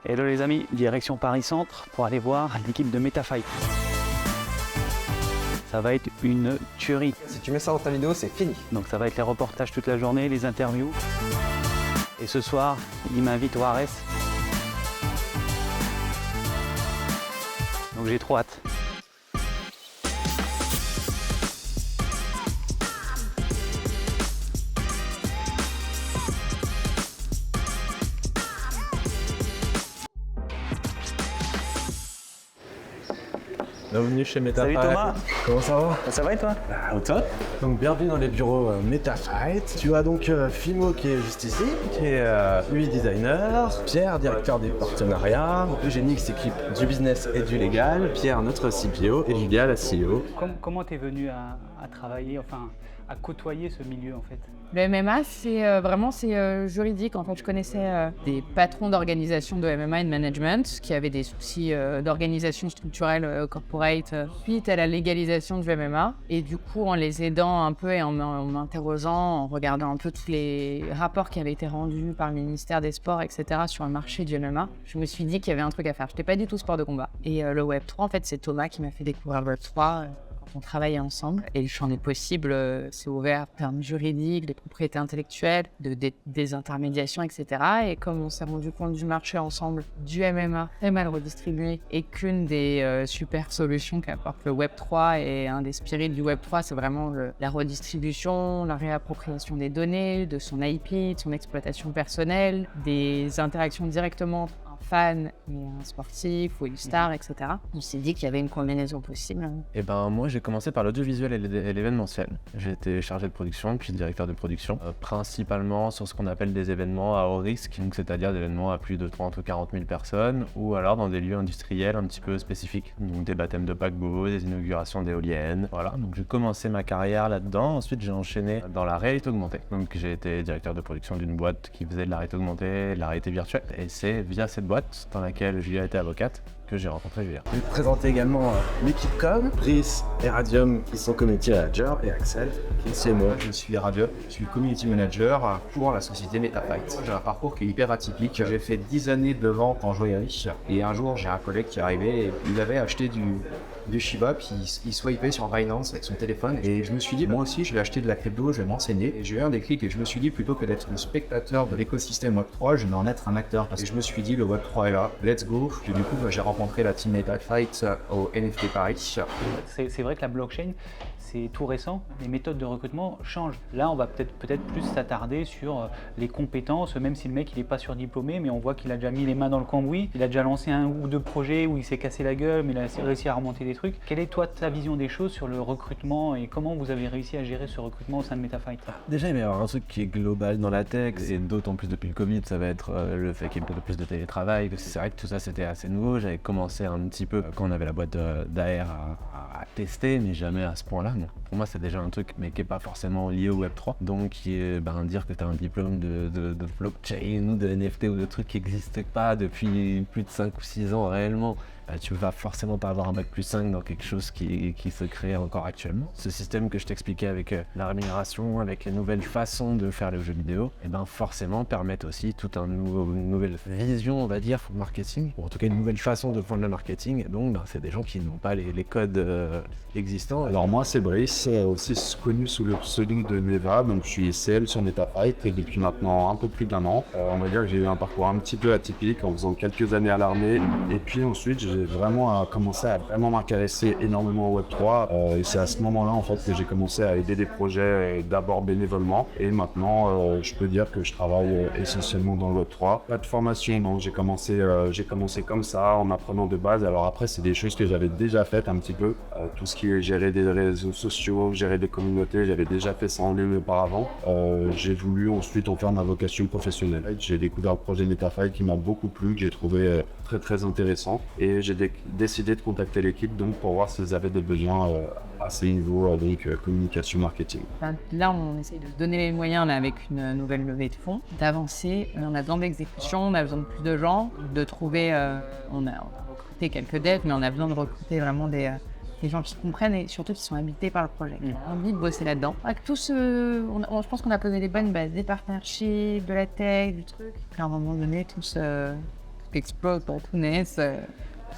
Hello les amis, direction Paris Centre pour aller voir l'équipe de MetaFight. Ça va être une tuerie. Si tu mets ça dans ta vidéo, c'est fini. Donc ça va être les reportages toute la journée, les interviews. Et ce soir, il m'invite au Ares. Donc j'ai trop hâte. Bienvenue chez MetaFight. Salut Thomas. Comment ça va? Ça va et toi? Au top. Donc bienvenue dans les bureaux MetaFight. Tu as donc Fimo qui est juste ici, qui est UI designer, Pierre, directeur des partenariats, Eugénie qui s'occupe du business et du légal, Pierre notre CPO et Julia la CEO. Comment t'es venu à travailler, enfin à côtoyer ce milieu en fait? Le MMA, c'est juridique. En fait, je connaissais des patrons d'organisation de MMA et de management qui avaient des soucis d'organisation structurelle corporate suite à la légalisation du MMA. Et du coup, en les aidant un peu et en m'interrogeant, en regardant un peu tous les rapports qui avaient été rendus par le ministère des Sports, etc., sur le marché du MMA, je me suis dit qu'il y avait un truc à faire. Je n'étais pas du tout sport de combat. Et le Web3, en fait, c'est Thomas qui m'a fait découvrir le Web3. On travaillait ensemble et le champ des possibles s'est ouvert en termes juridiques, des propriétés intellectuelles, des intermédiations, etc. Et comme on s'est rendu compte du marché ensemble, du MMA très mal redistribué et qu'une des super solutions qu'apporte le Web3 et un des spirits du Web3, c'est vraiment la redistribution, la réappropriation des données, de son IP, de son exploitation personnelle, des interactions directement entre un fan et un sportif ou une star, etc. On s'est dit qu'il y avait une combinaison possible. Et ben moi j'ai commencé par l'audiovisuel et l'événementiel. J'ai été chargé de production puis directeur de production, principalement sur ce qu'on appelle des événements à haut risque, donc c'est-à-dire des événements à plus de 30 ou 40 000 personnes, ou alors dans des lieux industriels un petit peu spécifiques, donc des baptêmes de paquebots, des inaugurations d'éoliennes, voilà. Donc j'ai commencé ma carrière là-dedans, ensuite j'ai enchaîné dans la réalité augmentée. Donc j'ai été directeur de production d'une boîte qui faisait de la réalité augmentée, de la réalité virtuelle, et c'est via cette boîte dans laquelle Julia était avocate que j'ai rencontré Julia. Je vais te présenter également l'équipe com, Brice et Radium qui sont community managers et Axel qui est moi. Je suis Radium, je suis community manager pour la société MetaFight. J'ai un parcours qui est hyper atypique. J'ai fait 10 années de vente en joaillerie et un jour j'ai un collègue qui est arrivé et il avait acheté du Shiba, puis il swipait sur Binance avec son téléphone et je me suis dit moi aussi je vais acheter de la crypto, je vais m'enseigner et j'ai eu un déclic et je me suis dit plutôt que d'être un spectateur de l'écosystème Web3, je vais en être un acteur et je me suis dit le Web3 est là, let's go. Et du coup j'ai rencontré la team MetaFight au NFT Paris. C'est vrai que la blockchain, c'est tout récent, les méthodes de recrutement changent. Là, on va peut-être plus s'attarder sur les compétences, même si le mec il n'est pas surdiplômé, mais on voit qu'il a déjà mis les mains dans le cambouis, il a déjà lancé un ou deux projets où il s'est cassé la gueule, mais il a réussi à remonter des trucs. Quelle est toi ta vision des choses sur le recrutement et comment vous avez réussi à gérer ce recrutement au sein de MetaFight? Déjà, il va y avoir un truc qui est global dans la tech, et d'autant plus depuis le Covid, ça va être le fait qu'il y ait plus de télétravail. C'est vrai que tout ça c'était assez nouveau. J'avais commencé un petit peu quand on avait la boîte d'AR à tester, mais jamais à ce point-là. Non. Pour moi, c'est déjà un truc, mais qui n'est pas forcément lié au Web3. Donc, qui est dire que tu as un diplôme de blockchain ou de NFT ou de trucs qui n'existent pas depuis plus de 5 ou 6 ans réellement. Tu vas forcément pas avoir un bac plus 5 dans quelque chose qui se crée encore actuellement. Ce système que je t'expliquais avec la rémunération, avec les nouvelles façons de faire les jeux vidéo, et forcément permettent aussi toute une nouvelle vision, on va dire, pour le marketing, ou en tout cas une nouvelle façon de prendre le marketing. Et donc, c'est des gens qui n'ont pas les codes existants. Alors moi, c'est Brice, aussi connu sous le pseudo de Neva, donc je suis SL sur MetaFight et depuis maintenant un peu plus d'1 an. On va dire que j'ai eu un parcours un petit peu atypique en faisant quelques années à l'armée, et puis ensuite j'ai vraiment commencé à vraiment m'intéresser énormément au Web3 et c'est à ce moment-là en fait que j'ai commencé à aider des projets d'abord bénévolement et maintenant je peux dire que je travaille essentiellement dans le Web3. Pas de formation, non, j'ai commencé comme ça en apprenant de base. Alors après c'est des choses que j'avais déjà faites un petit peu, tout ce qui est gérer des réseaux sociaux, gérer des communautés, j'avais déjà fait ça en ligne auparavant. J'ai voulu ensuite en faire ma vocation professionnelle. J'ai découvert le projet MetaFight qui m'a beaucoup plu, que j'ai trouvé très très intéressant et j'ai décidé de contacter l'équipe donc pour voir s'ils avaient des besoins à ce niveau, donc communication, marketing. Là, on essaye de se donner les moyens là, avec une nouvelle levée de fonds, d'avancer. On a besoin d'exécution, on a besoin de plus de gens, de trouver. On a recruté quelques devs, mais on a besoin de recruter vraiment des gens qui comprennent et surtout qui sont habités par le projet, qui ont envie de bosser là-dedans. Avec tout je pense qu'on a posé les bonnes bases, des partnerships, de la tech, du truc. Puis à un moment donné, tout explose pour tout naisse.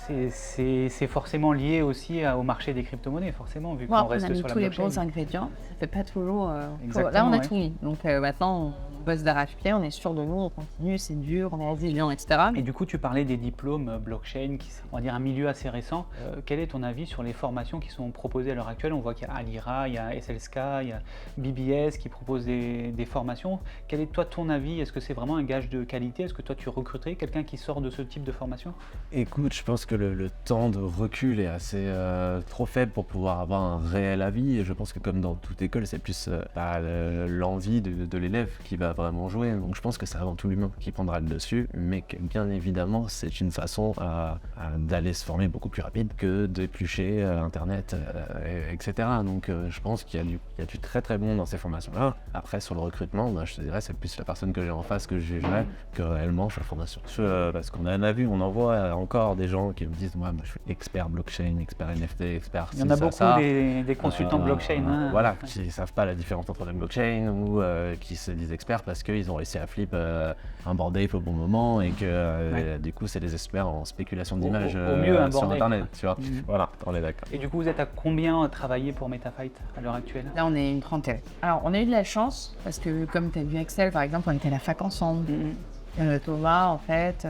C'est forcément lié aussi au marché des crypto-monnaies, forcément, vu Bon, qu'on après, reste on a mis sur la tous les blockchain. bons ingrédients. Ça fait pas toujours. Exactement, Là, on a ouais. tout mis. Donc maintenant, on bosse d'arrache-pied, on est sûr de nous, on continue, c'est dur, on est résilient, etc. Et du coup, tu parlais des diplômes blockchain, qui on va dire un milieu assez récent. Quel est ton avis sur les formations qui sont proposées à l'heure actuelle? On voit qu'il y a Alira, il y a SLSK, il y a BBS qui proposent des formations. Quel est toi ton avis? Est-ce que c'est vraiment un gage de qualité? Est-ce que toi tu recruterais quelqu'un qui sort de ce type de formation? Écoute, je pense que le temps de recul est assez trop faible pour pouvoir avoir un réel avis. Et je pense que comme dans toute école, c'est plus l'envie de l'élève qui va vraiment jouer. Donc je pense que c'est avant tout l'humain qui prendra le dessus, mais que bien évidemment, c'est une façon d'aller se former beaucoup plus rapide que d'éplucher Internet, etc. Donc je pense qu'il y a du très très bon dans ces formations-là. Après, sur le recrutement, moi, je te dirais, c'est plus la personne que j'ai en face que je jugerais que réellement sur la formation. Parce qu'on en a vu, on en voit encore des gens qui me disent, moi, je suis expert blockchain, expert NFT, expert Il y en a ci, beaucoup ça. des consultants blockchain. Hein. Voilà, qui ne savent pas la différence entre les blockchains ou qui se disent experts parce qu'ils ont réussi à flip un Bored Ape au bon moment et que du coup, c'est des experts en spéculation d'images Au mieux, un sur Bored Ape. Internet, tu vois. Voilà, on est d'accord. Et du coup, vous êtes à combien travaillé pour MetaFight à l'heure actuelle? Là, on est une trentaine. Alors, on a eu de la chance, parce que comme tu as vu Axel, par exemple, on était à la fac ensemble. Thomas, en fait,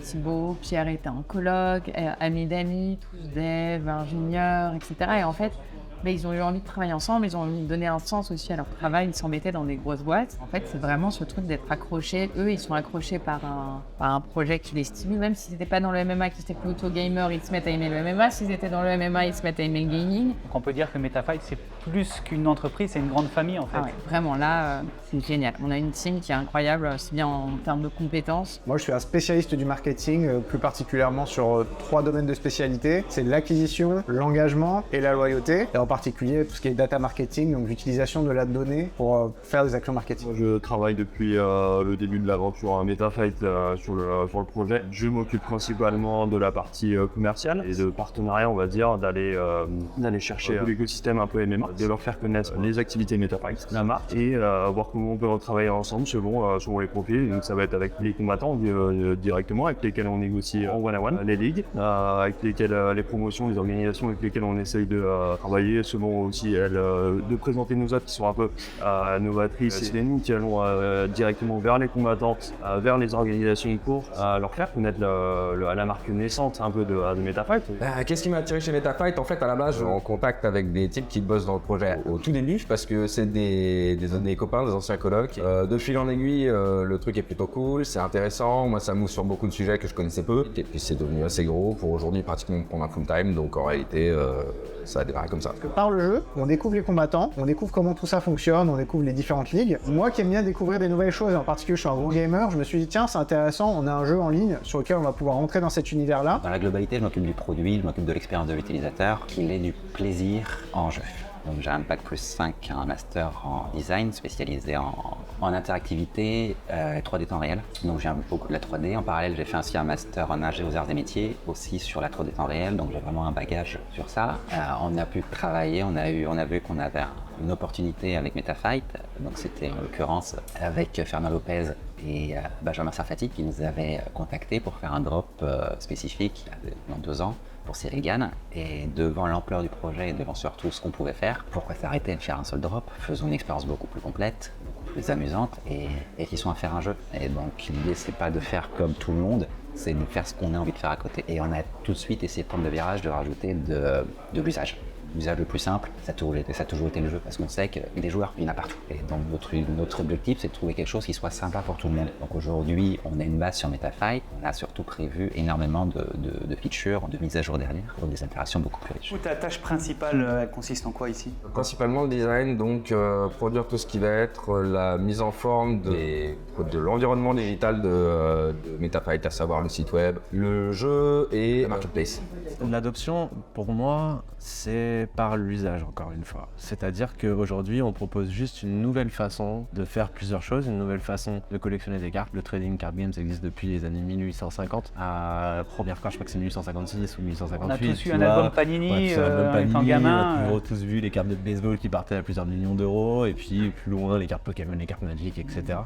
Thibaut, Pierre étaient en coloc, amis d'amis, tous devs, ingénieurs, etc. Et en fait, ils ont eu envie de travailler ensemble, ils ont envie de donner un sens aussi à leur travail, ils s'embêtaient dans des grosses boîtes. En fait, c'est vraiment ce truc d'être accrochés. Eux, ils sont accrochés par un projet qui les stimule, même s'ils n'étaient pas dans le MMA, qu'ils étaient plutôt gamers, ils se mettent à aimer le MMA. S'ils étaient dans le MMA, ils se mettent à aimer le gaming. Donc on peut dire que MetaFight, c'est plus qu'une entreprise, c'est une grande famille en fait. Ah ouais, vraiment, là, c'est génial. On a une team qui est incroyable, aussi bien en termes de compétences. Moi, je suis un spécialiste du marketing, plus particulièrement sur 3 domaines de spécialité. C'est l'acquisition, l'engagement et la loyauté. Et en particulier, tout ce qui est data marketing, donc l'utilisation de la donnée pour faire des actions marketing. Moi, je travaille depuis le début de l'aventure à MetaFight sur le projet. Je m'occupe principalement de la partie commerciale et de partenariat, on va dire, d'aller chercher l'écosystème un peu MMA, de leur faire connaître les activités MetaFight, la marque, et voir comment on peut travailler ensemble selon les profils. Donc ça va être avec les combattants directement, avec lesquels on négocie en one-on-one, les ligues, avec lesquels les promotions, les organisations avec lesquelles on essaye de travailler, selon aussi de présenter nos offres qui sont un peu novatrices. C'est nous qui allons directement vers les combattants, vers les organisations pour leur faire connaître la marque naissante un peu de MetaFight. Qu'est-ce qui m'a attiré chez MetaFight? En fait, à la base, je suis en contact avec des types qui bossent dans le projet au tout début, parce que c'est des copains, des anciens colocs. De fil en aiguille, le truc est plutôt cool, c'est intéressant. Moi, ça m'ouvre sur beaucoup de sujets que je connaissais peu. Et puis, c'est devenu assez gros pour aujourd'hui pratiquement prendre un full time. Donc, en réalité, ça a démarré comme ça. Par le jeu, on découvre les combattants, on découvre comment tout ça fonctionne, on découvre les différentes ligues. Moi qui aime bien découvrir des nouvelles choses, en particulier je suis un gros gamer, je me suis dit tiens c'est intéressant, on a un jeu en ligne sur lequel on va pouvoir rentrer dans cet univers-là. Dans la globalité, je m'occupe du produit, je m'occupe de l'expérience de l'utilisateur, qu'il ait du plaisir en jeu. Donc j'ai un bac plus 5, un master en design spécialisé en interactivité et 3D temps réel. Donc j'ai beaucoup de la 3D. En parallèle, j'ai fait ainsi un master en ingé aux arts et métiers, aussi sur la 3D temps réel. Donc j'ai vraiment un bagage sur ça. On a pu travailler, on a vu qu'on avait une opportunité avec MetaFight. Donc c'était en l'occurrence avec Fernand Lopez et Benjamin Sarfati qui nous avaient contactés pour faire un drop spécifique dans 2 ans pour Cyril. Et devant l'ampleur du projet et devant surtout ce qu'on pouvait faire, pourquoi s'arrêter de faire un seul drop? Faisons une expérience beaucoup plus complète, beaucoup plus amusante et qui sont à faire un jeu. Et donc l'idée c'est pas de faire comme tout le monde, c'est de faire ce qu'on a envie de faire à côté. Et on a tout de suite essayé de prendre le virage de rajouter de l'usage. L'usage le plus simple, ça a toujours été le jeu, parce qu'on sait que des joueurs, il y en a partout. Et donc notre objectif, c'est de trouver quelque chose qui soit sympa pour tout le monde. Donc aujourd'hui, on a une base sur MetaFight, on a surtout prévu énormément de features, de mises à jour derrière, pour des interactions beaucoup plus riches. Ta tâche principale, elle consiste en quoi ici? Principalement le design, donc produire tout ce qui va être la mise en forme de l'environnement digital de MetaFight, à savoir le site web, le jeu et la marketplace. L'adoption, pour moi, c'est fait par l'usage, encore une fois. C'est-à-dire qu'aujourd'hui, on propose juste une nouvelle façon de faire plusieurs choses, une nouvelle façon de collectionner des cartes. Le trading card games existe depuis les années 1850. À première fois, je crois que c'est 1856 ou 1858. On a tous eu tu un vois. album Panini, Ouais, c'est un album en étant Panini, gamin. on a toujours tous vu les cartes de baseball qui partaient à plusieurs millions d'euros, et puis plus loin, les cartes Pokémon, les cartes Magic, etc.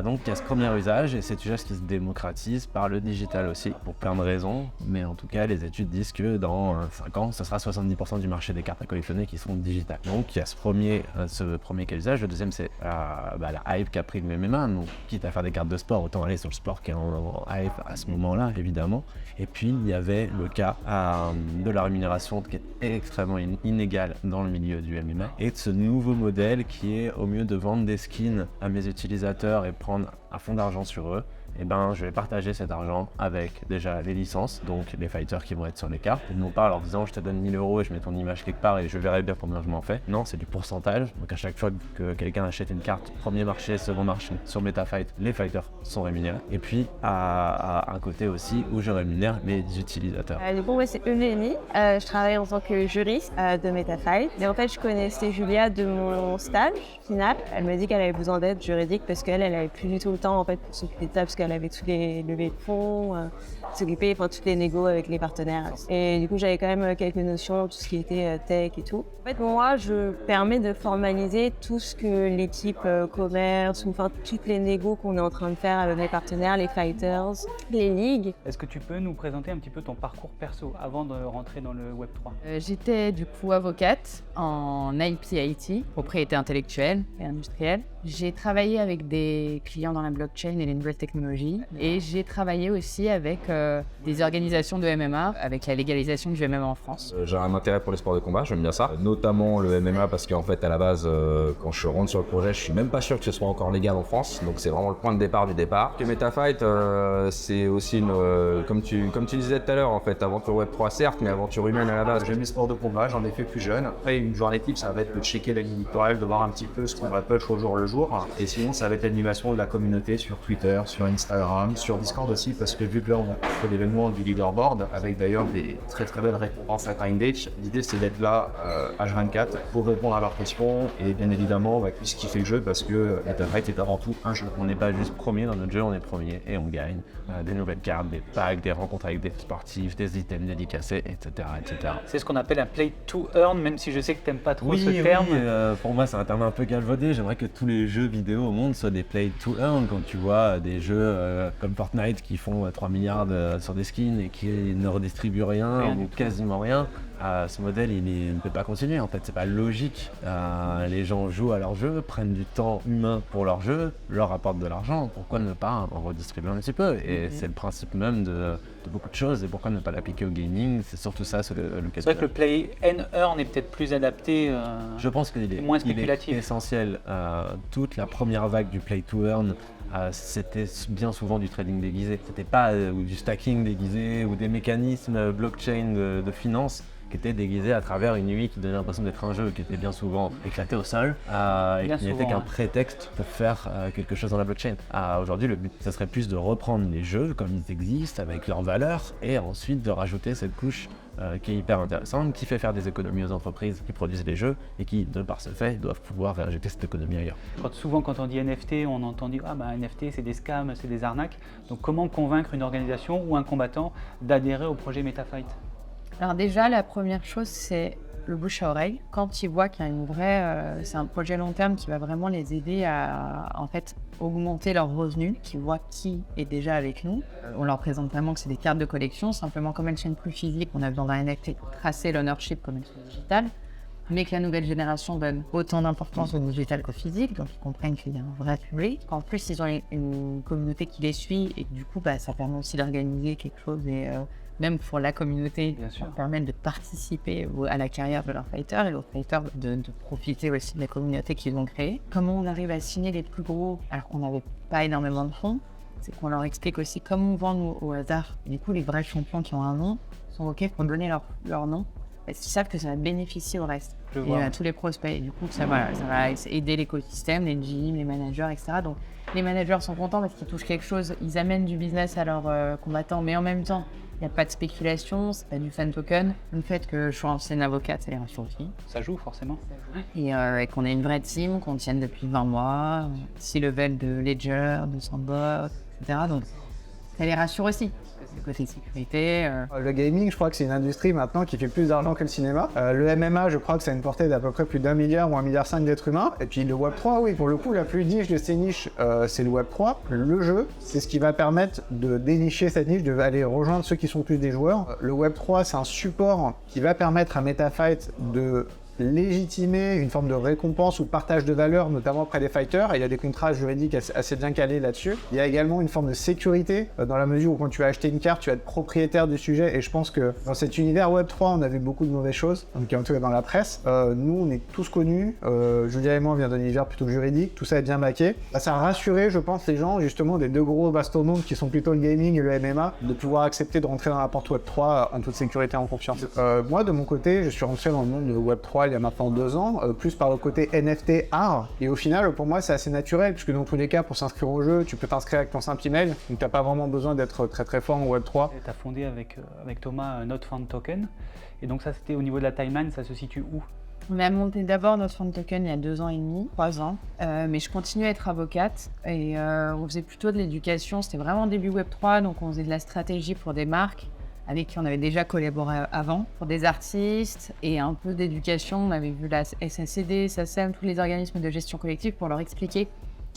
Donc, il y a ce premier usage, et c'est usage qui se démocratise par le digital aussi, pour plein de raisons. Mais en tout cas, les études disent que dans 5 ans, ce sera 70% du marché des cartes à collectionner qui seront digitales. Donc, il y a ce premier cas d'usage. Le deuxième, c'est la hype qu'a pris le MMA. Donc, quitte à faire des cartes de sport, autant aller sur le sport qui est en hype à ce moment-là, évidemment. Et puis, il y avait le cas de la rémunération qui est extrêmement inégale dans le milieu du MMA, et de ce nouveau modèle qui est, au mieux de vendre des skins à mes utilisateurs et prendre un fonds d'argent sur eux, je vais partager cet argent avec déjà les licences, donc les fighters qui vont être sur les cartes, et non pas en leur disant je te donne 1000 € et je mets ton image quelque part et je verrai bien combien je m'en fais. Non, c'est du pourcentage. Donc à chaque fois que quelqu'un achète une carte, premier marché, second marché, sur MetaFight, les fighters sont rémunérés. Et puis à un côté aussi où je rémunère mes utilisateurs. Du coup, moi c'est Eugénie, je travaille en tant que juriste de MetaFight. Et en fait, je connaissais Julia de mon stage final. Elle m'a dit qu'elle avait besoin d'aide juridique parce qu'elle avait plus du tout le temps en fait pour s'occuper de ça, parce qu'elle avait tous les levées de fonds, s'occuper de toutes les négos avec les partenaires. Et du coup, j'avais quand même quelques notions, tout ce qui était tech et tout. En fait, moi, je permets de formaliser tout ce que l'équipe commerce, ou enfin toutes les négos qu'on est en train de faire avec les partenaires, les fighters, les ligues. Est-ce que tu peux nous présenter un petit peu ton parcours perso avant de rentrer dans le Web3 ? J'étais du coup avocate en IP-IT, propriété intellectuelle et industrielle. J'ai travaillé avec des clients dans la blockchain et les nouvelles technologies, et j'ai travaillé aussi avec des organisations de MMA, avec la légalisation du MMA en France. J'ai un intérêt pour les sports de combat, j'aime bien ça, notamment le MMA parce qu'en fait à la base quand je rentre sur le projet, je suis même pas sûr que ce soit encore légal en France, donc c'est vraiment le point de départ du départ. Que MetaFight c'est aussi une, comme tu disais tout à l'heure en fait, aventure Web3 certes, mais aventure humaine à la base. J'aime les sports de combat, j'en ai fait plus jeune. Après, une journée type, ça va être de checker la ligne éditoriale, de voir un petit peu ce qu'on va push au jour le jour. Et sinon, ça va être l'animation de la communauté sur Twitter, sur Instagram, sur Discord aussi, parce que vu que là, on a fait l'événement du leaderboard, avec d'ailleurs des très très belles récompenses à grinder. L'idée, c'est d'être là H24 pour répondre à leurs questions et bien évidemment, puisqu'il fait le jeu, parce que MetaFight est avant tout un jeu. On n'est pas juste premier dans notre jeu, on est premier et on gagne des nouvelles cartes, des packs, des rencontres avec des sportifs, des items dédicacés, etc. etc. C'est ce qu'on appelle un play to earn, même si je sais que tu n'aimes pas trop ce terme. Pour moi, c'est un terme un peu galvaudé. J'aimerais que tous les jeux vidéo au monde soient des play to earn. Quand tu vois des jeux comme Fortnite qui font 3 milliards sur des skins et qui ne redistribuent rien ou quasiment rien, ce modèle il ne peut pas continuer. En fait, c'est pas logique. Les gens jouent à leur jeu, prennent du temps humain pour leur jeu, leur apportent de l'argent. Pourquoi ne pas en redistribuer un petit peu? Et c'est le principe même de beaucoup de choses. Et pourquoi ne pas l'appliquer au gaming? C'est surtout ça le C'est vrai que le play and earn est peut-être plus adapté. Je pense qu'il est moins spéculatif. Il est essentiel. Toute la première vague du play to earn, c'était bien souvent du trading déguisé. C'était pas du stacking déguisé ou des mécanismes blockchain de finance qui étaient déguisés à travers une UI qui donnait l'impression d'être un jeu, qui était bien souvent éclaté au sol et qui n'était qu'un prétexte pour faire quelque chose dans la blockchain. Aujourd'hui, le but, ça serait plus de reprendre les jeux comme ils existent, avec leurs valeurs, et ensuite de rajouter cette couche qui est hyper intéressante, qui fait faire des économies aux entreprises qui produisent les jeux et qui, de par ce fait, doivent pouvoir réinjecter cette économie ailleurs. Souvent, quand on dit NFT, on entend dire NFT, c'est des scams, c'est des arnaques. Donc, comment convaincre une organisation ou un combattant d'adhérer au projet MetaFight ? Alors déjà, la première chose, c'est le bouche à oreille. Quand ils voient qu'il y a une vraie... c'est un projet long terme qui va vraiment les aider à en fait, augmenter leurs revenus, qu'ils voient qui est déjà avec nous. On leur présente vraiment que c'est des cartes de collection. Simplement, comme elles sont plus physiques, on a besoin d'un NFT pour tracer l'ownership comme elles sont digitales. Mais que la nouvelle génération donne autant d'importance au digital qu'au physique, donc ils comprennent qu'il y a un vrai public. En plus, ils ont une communauté qui les suit et que du coup, ça permet aussi d'organiser quelque chose et même pour la communauté, ça permet de participer à la carrière de leurs fighters et aux fighters de profiter aussi de la communauté qu'ils ont créée. Comment on arrive à signer les plus gros alors qu'on n'avait pas énormément de fonds, c'est qu'on leur explique aussi comment on vend nous au hasard. Et du coup, les vrais champions qui ont un nom sont OK pour donner leur nom parce qu'ils savent que ça va bénéficier au reste Je et vois. à tous les prospects. Et du coup, ça va aider l'écosystème, les GM, les managers, etc. Donc, les managers sont contents parce qu'ils touchent quelque chose, ils amènent du business à leurs combattants, mais en même temps, il n'y a pas de spéculation, c'est pas du fan token. Le fait que je sois ancienne avocate, ça les rassure aussi. Ça joue forcément. Et qu'on ait une vraie team, qu'on tienne depuis 20 mois, 6 levels de Ledger, de Sandbox, etc. Donc ça les rassure aussi. Le côté sécurité. Le gaming, je crois que c'est une industrie maintenant qui fait plus d'argent que le cinéma. Le MMA, je crois que ça a une portée d'à peu près plus d'1 milliard ou 1,5 milliard d'êtres humains. Et puis le Web3, oui, pour le coup, la plus niche de ces niches, c'est le Web3. Le jeu, c'est ce qui va permettre de dénicher cette niche, de aller rejoindre ceux qui sont plus des joueurs. Le Web3, c'est un support qui va permettre à MetaFight de légitimer une forme de récompense ou de partage de valeur, notamment auprès des fighters, et il y a des contrats juridiques assez bien calés là-dessus. Il y a également une forme de sécurité, dans la mesure où quand tu vas acheter une carte, tu vas être propriétaire du sujet, et je pense que dans cet univers Web3, on a vu beaucoup de mauvaises choses, donc en tout cas dans la presse. Nous, on est tous connus, Julia et moi, on vient d'un univers plutôt juridique, tout ça est bien baqué. Ça a rassuré, je pense, les gens, justement, des deux gros mastodontes qui sont plutôt le gaming et le MMA, de pouvoir accepter de rentrer dans la porte Web3 en toute sécurité et en confiance. Moi, de mon côté, je suis rentré dans le monde de Web3 il y a maintenant 2 ans, plus par le côté NFT art. Et au final, pour moi, c'est assez naturel, puisque dans tous les cas, pour s'inscrire au jeu, tu peux t'inscrire avec ton simple email, donc t'as pas vraiment besoin d'être très très fort en Web3. Tu as fondé avec Thomas Not Found Token. Et donc ça, c'était au niveau de la timeline, ça se situe où? On a monté d'abord notre Fund Token il y a 2 ans et demi, 3 ans. Mais je continue à être avocate et on faisait plutôt de l'éducation. C'était vraiment début Web3, donc on faisait de la stratégie pour des marques avec qui on avait déjà collaboré avant, pour des artistes et un peu d'éducation. On avait vu la SACD, SACEM, tous les organismes de gestion collective pour leur expliquer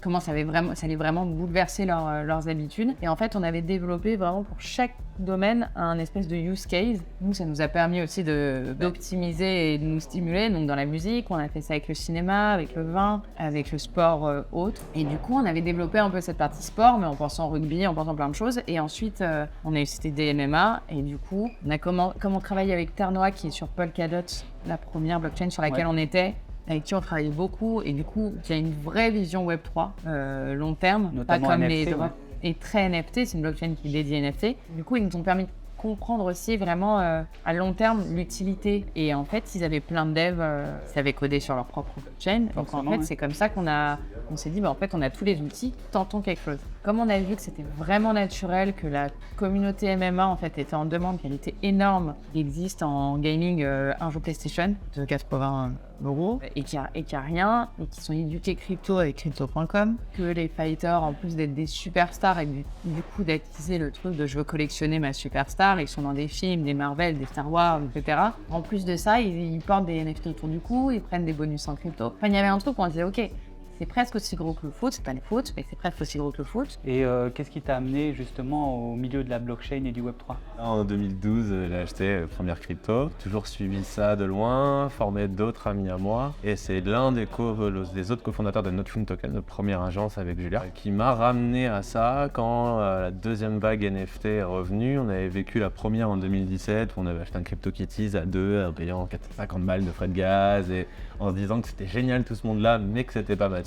comment ça allait vraiment bouleverser leurs habitudes. Et en fait, on avait développé vraiment pour chaque domaine un espèce de use case. Nous, ça nous a permis aussi d'optimiser et de nous stimuler. Donc dans la musique, on a fait ça avec le cinéma, avec le vin, avec le sport autre. Et du coup, on avait développé un peu cette partie sport, mais en pensant rugby, en pensant plein de choses. Et ensuite, on a eu cette idée MMA. Et du coup, on a comme on travaille avec Ternoa, qui est sur Polkadot, la première blockchain sur laquelle on était, avec qui on travaille beaucoup, et du coup, qui a une vraie vision Web3, long terme, Notamment pas comme NFT, les ouais. et très NFT, c'est une blockchain qui est dédiée NFT. Du coup, ils nous ont permis de comprendre aussi vraiment à long terme l'utilité. Et en fait, ils avaient plein de devs qui savaient coder sur leur propre blockchain. Donc en Forcément, fait, ouais. c'est comme ça on s'est dit, en fait, on a tous les outils, tentons quelque chose. Comme on a vu que c'était vraiment naturel, que la communauté MMA en fait était en demande, qu'elle était énorme, il existe en gaming un jeu PlayStation de 80 € et qu'il y a rien, et qui sont éduqués crypto avec crypto.com, que les fighters, en plus d'être des superstars et du coup d'actiser le truc de je veux collectionner ma superstar, ils sont dans des films, des Marvel, des Star Wars, etc. En plus de ça, ils portent des NFT autour du cou, ils prennent des bonus en crypto. Enfin, il y avait un truc où on disait, ok, c'est presque aussi gros que le foot, c'est pas le foot, mais c'est presque aussi gros que le foot. Et qu'est-ce qui t'a amené justement au milieu de la blockchain et du Web3? En 2012, j'ai acheté première crypto, toujours suivi ça de loin, formé d'autres amis à moi. Et c'est l'un des autres cofondateurs de Not Found Token, notre première agence avec Julia, qui m'a ramené à ça quand la deuxième vague NFT est revenue. On avait vécu la première en 2017, où on avait acheté un CryptoKitties à 2, en payant 50 balles de frais de gaz, et en se disant que c'était génial tout ce monde-là, mais que c'était pas mature.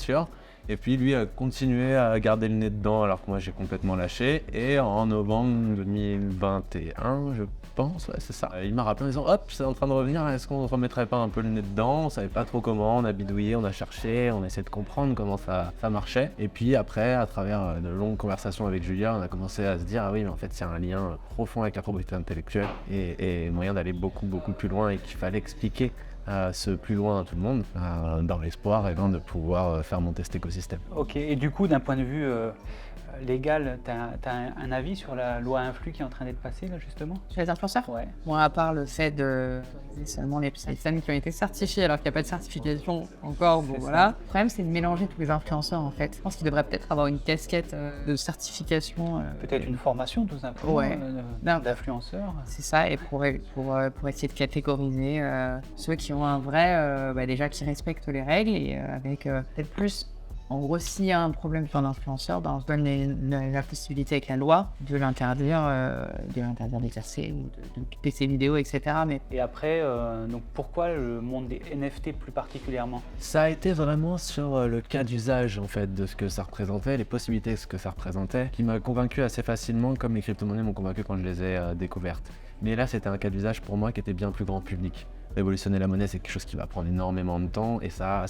Et puis lui a continué à garder le nez dedans alors que moi j'ai complètement lâché. Et en novembre 2021, je pense, ouais c'est ça, il m'a rappelé en disant hop, c'est en train de revenir, est-ce qu'on ne remettrait pas un peu le nez dedans? On savait pas trop comment, on a bidouillé, on a cherché, on a essayé de comprendre comment ça marchait. Et puis après, à travers de longues conversations avec Julia, on a commencé à se dire ah oui mais en fait il y a un lien profond avec la propriété intellectuelle et moyen d'aller beaucoup plus loin, et qu'il fallait expliquer ce plus loin à tout le monde, dans l'espoir de pouvoir faire monter cet écosystème. Ok, et du coup, d'un point de vue légal, tu as un avis sur la loi Influx qui est en train d'être passée, là, justement? Sur les influenceurs? Ouais. Bon, à part le fait de seulement les personnes qui ont été certifiées alors qu'il n'y a pas de certification encore, bon voilà. Le problème, c'est de mélanger tous les influenceurs en fait. Je pense qu'il devrait peut-être avoir une casquette de certification. Peut-être une formation, tout simplement, Ouais. d'influenceurs. C'est ça, et pour essayer de catégoriser ceux qui ont un vrai, déjà qui respectent les règles, et avec peut-être plus En gros, s'il y a un problème sur l'influenceur, on se donne la possibilité avec la loi de l'interdire d'exercer ou de couper ses vidéos, etc. Mais Et après, donc pourquoi le monde des NFT plus particulièrement? Ça a été vraiment sur le cas d'usage en fait de ce que ça représentait, les possibilités de ce que ça représentait, qui m'a convaincu assez facilement, comme les crypto-monnaies m'ont convaincu quand je les ai découvertes. Mais là, c'était un cas d'usage pour moi qui était bien plus grand public. Révolutionner la monnaie, c'est quelque chose qui va prendre énormément de temps et ça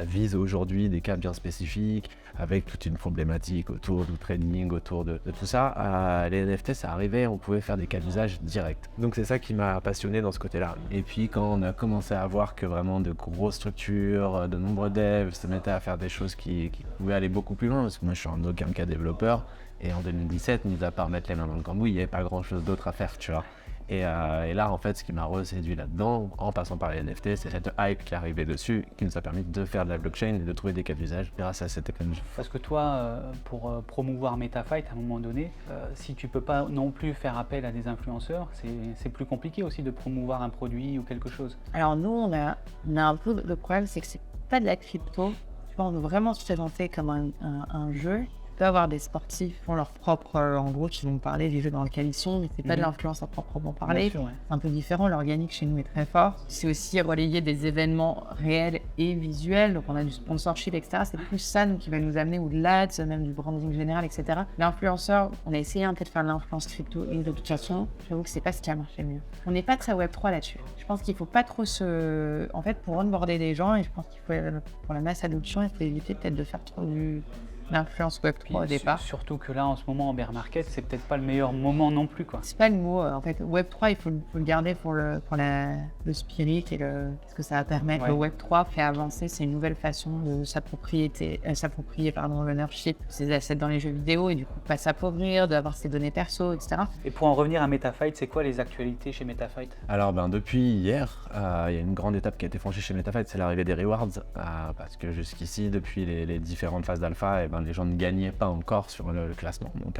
vise aujourd'hui des cas bien spécifiques avec toute une problématique autour du trading, autour de tout ça. Les NFT, ça arrivait, on pouvait faire des cas d'usage directs. Donc c'est ça qui m'a passionné dans ce côté-là. Et puis quand on a commencé à voir que vraiment de grosses structures, de nombreux devs se mettaient à faire des choses qui pouvaient aller beaucoup plus loin, parce que moi je suis en aucun cas développeur, et en 2017, mis à part mettre les mains dans le cambouis, il n'y avait pas grand-chose d'autre à faire, tu vois. Et là, en fait, ce qui m'a reséduit là-dedans, en passant par les NFT, c'est cette hype qui est arrivée dessus, qui nous a permis de faire de la blockchain et de trouver des cas d'usage grâce à cette technologie. Parce que toi, pour promouvoir MetaFight, à un moment donné, si tu peux pas non plus faire appel à des influenceurs, c'est plus compliqué aussi de promouvoir un produit ou quelque chose. alors nous, on a un peu le problème, c'est que c'est pas de la crypto. Tu vois, on veut vraiment se présenter comme un jeu. Tu peux avoir des sportifs qui font leur propre, en gros, qui vont parler des jeux dans lesquels ils sont, mais c'est pas de l'influence à proprement parler. Bien sûr, ouais. C'est un peu différent, l'organique chez nous est très fort. C'est aussi relayer des événements réels et visuels, donc on a du sponsorship, etc. C'est plus ça qui va nous amener au-delà de même du branding général, etc. L'influenceur, on a essayé un peu de faire de l'influence crypto, et de toute façon, j'avoue que c'est pas ce qui a marché le mieux. On n'est pas très Web3 là-dessus. Je pense qu'il faut pas trop En fait, pour onboarder des gens, et je pense qu'il faut, pour la masse adoption, il faut éviter peut-être de faire trop l'influence Web3 au départ. Surtout que là, en ce moment, en bear market, c'est peut-être pas le meilleur moment non plus, quoi. C'est pas le mot, en fait, Web3, il faut le garder pour le spirit et ce que ça va permettre. Ouais. Le Web3 fait avancer, c'est une nouvelle façon de s'approprier l'ownership, ses assets dans les jeux vidéo et du coup pas s'appauvrir, d'avoir ses données perso, etc. Et pour en revenir à MetaFight, c'est quoi les actualités chez MetaFight? Alors depuis hier, il y a une grande étape qui a été franchie chez MetaFight, c'est l'arrivée des rewards, parce que jusqu'ici, depuis les différentes phases d'alpha, les gens ne gagnaient pas encore sur le classement. Donc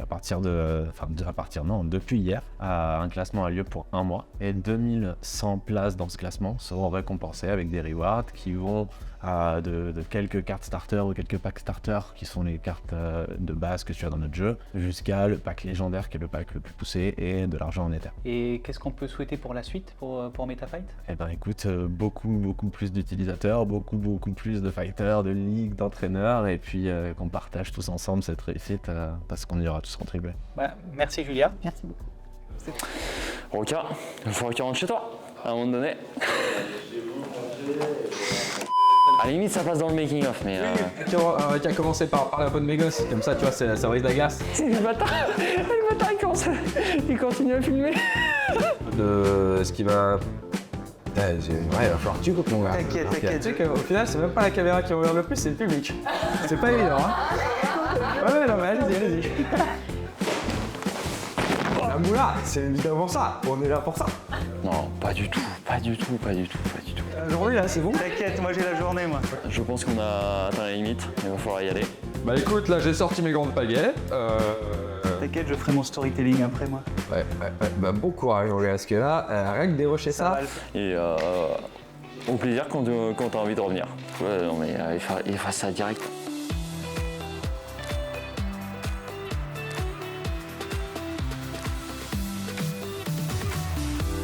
depuis hier, un classement a lieu pour 1 mois et 2100 places dans ce classement seront récompensées avec des rewards qui vont de quelques cartes starters ou quelques packs starters qui sont les cartes de base que tu as dans notre jeu, jusqu'à le pack légendaire qui est le pack le plus poussé et de l'argent en Ether. Et qu'est-ce qu'on peut souhaiter pour la suite, pour MetaFight? Eh ben écoute, beaucoup plus d'utilisateurs, beaucoup plus de fighters, de ligues, d'entraîneurs, et puis qu'on partage tous ensemble cette réussite parce qu'on y aura tous contribué. Bah, merci Julia. Merci beaucoup. Roca, il faudra que tu rentres chez toi, à un moment donné. À la limite, ça passe dans le making-of, mais... Tu as commencé par parler un peu de mes gosses, comme ça, tu vois, ça brise la glace. C'est le bâtard, il continue à filmer. De ce qui va... Ouais, il va falloir que tu coupes, mon gars. T'inquiète. Tu sais qu'au final, c'est même pas la caméra qui regarde le plus, c'est le public. C'est pas évident, hein. Ouais, non, mais allez-y. La moula, c'est évidemment ça. On est là pour ça. Non, pas du tout. Aujourd'hui, là, c'est bon. T'inquiète, moi j'ai la journée, moi. Je pense qu'on a atteint la limite, il va falloir y aller. Bah écoute, là, j'ai sorti mes grandes pagaies. T'inquiète, je ferai mon storytelling après, moi. Ouais. Bah bon courage, parce que là, rien que dérocher ça. Et au plaisir quand t'as envie de revenir. Ouais, non mais il faut ça direct.